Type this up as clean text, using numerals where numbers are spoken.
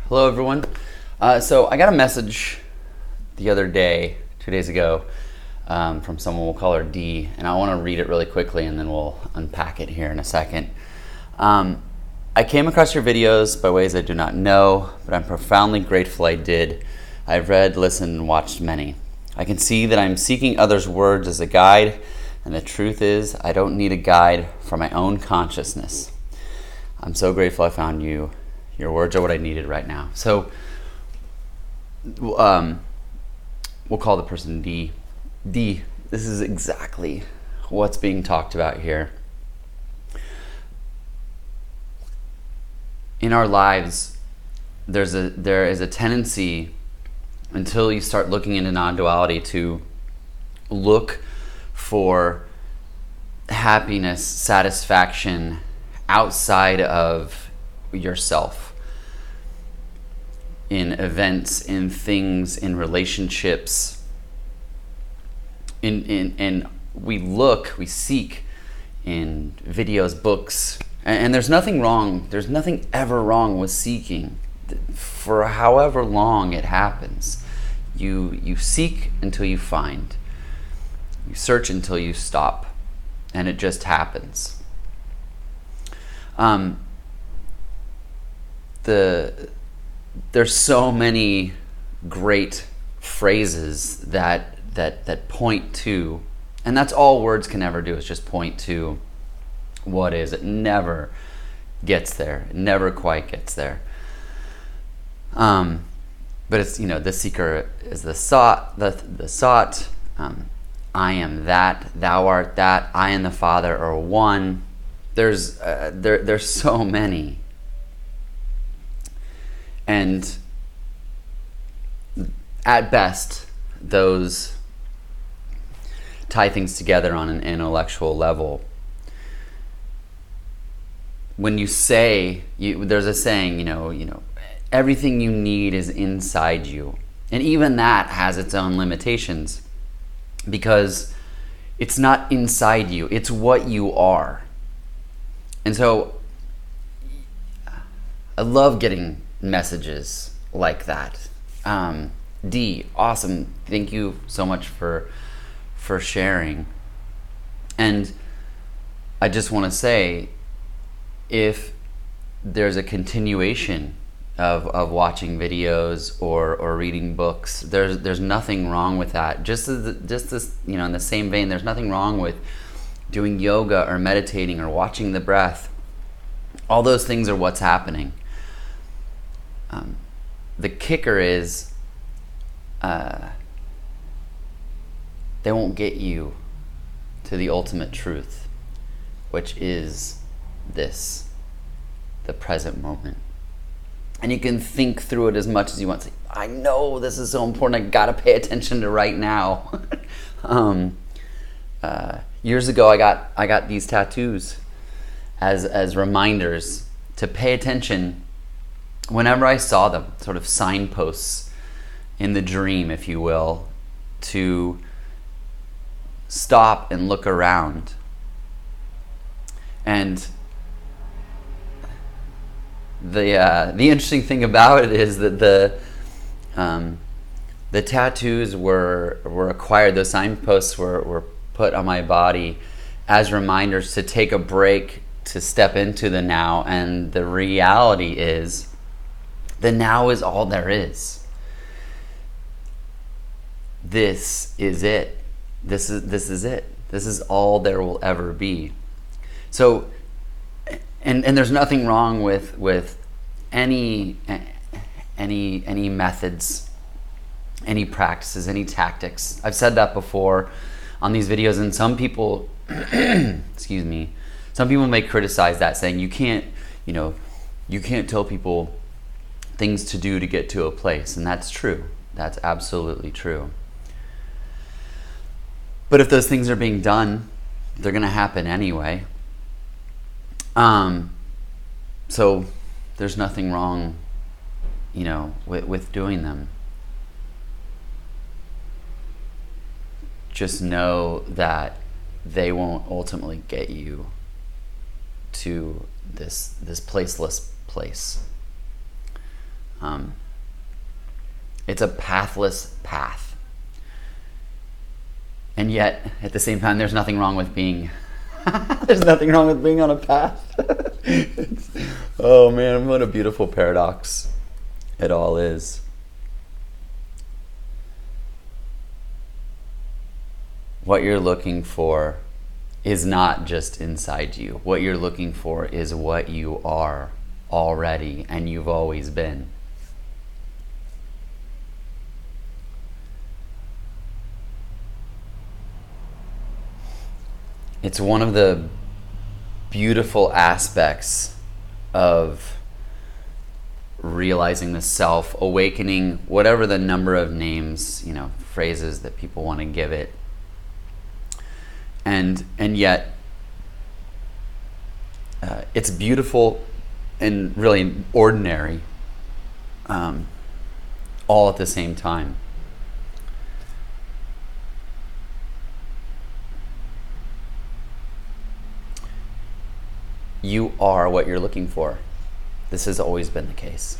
Hello, everyone. So I got a message the other day, 2 days ago, from someone. We'll call her D, and I want to read it really quickly, and then we'll unpack it here in a second. I came across your videos by ways I do not know, but I'm profoundly grateful I did. I've read, listened, and watched many. I can see that I'm seeking others' words as a guide, and the truth is, I don't need a guide for my own consciousness. I'm so grateful I found you. Your words are what I needed right now. So, we'll call the person D. D, this is exactly what's being talked about here. In our lives, there is a tendency, until you start looking into non-duality, to look for happiness, satisfaction outside of yourself, in events, in things, in relationships. And we seek in videos, books, and there's nothing wrong. There's nothing ever wrong with seeking, for however long it happens. You seek until you find. You search until you stop, and it just happens. There's so many great phrases that point to, and that's all words can ever do, is just point to what is. It never gets there. It never quite gets there. But it's, the seeker is the sought. I am that. Thou art that. I and the Father are one. There's so many. And at best, those tie things together on an intellectual level. When you say, there's a saying, everything you need is inside you. And even that has its own limitations, because it's not inside you, it's what you are. And so I love getting messages like that. D, awesome. Thank you so much for sharing. And I just want to say, if there's a continuation of watching videos or reading books, there's nothing wrong with that. Just this, in the same vein, there's nothing wrong with doing yoga or meditating or watching the breath. All those things are what's happening. The kicker is, they won't get you to the ultimate truth, which is this, the present moment. And you can think through it as much as you want. Say, I know this is so important, I gotta pay attention to right now. Years ago, I got these tattoos as reminders to pay attention whenever I saw them, sort of signposts in the dream, if you will, to stop and look around. And the interesting thing about it is that the tattoos were acquired. Those signposts were put on my body as reminders to take a break, to step into the now. And the reality is, the now is all there is. This is it. This is it. This is all there will ever be. So, and there's nothing wrong with any methods, any practices, any tactics. I've said that before on these videos, and some people, excuse me, some people may criticize that, saying you can't tell people things to do to get to a place, and that's true. That's absolutely true. But if those things are being done, they're going to happen anyway. So there's nothing wrong, with doing them. Just know that they won't ultimately get you to this placeless place. It's a pathless path. And yet, at the same time, there's nothing wrong with being there's nothing wrong with being on a path. Oh man, what a beautiful paradox it all is. What you're looking for is not just inside you. What you're looking for is what you are already and you've always been. It's one of the beautiful aspects of realizing the self, awakening, whatever the number of names, phrases that people want to give it. And yet, it's beautiful and really ordinary, all at the same time. You are what you're looking for. This has always been the case.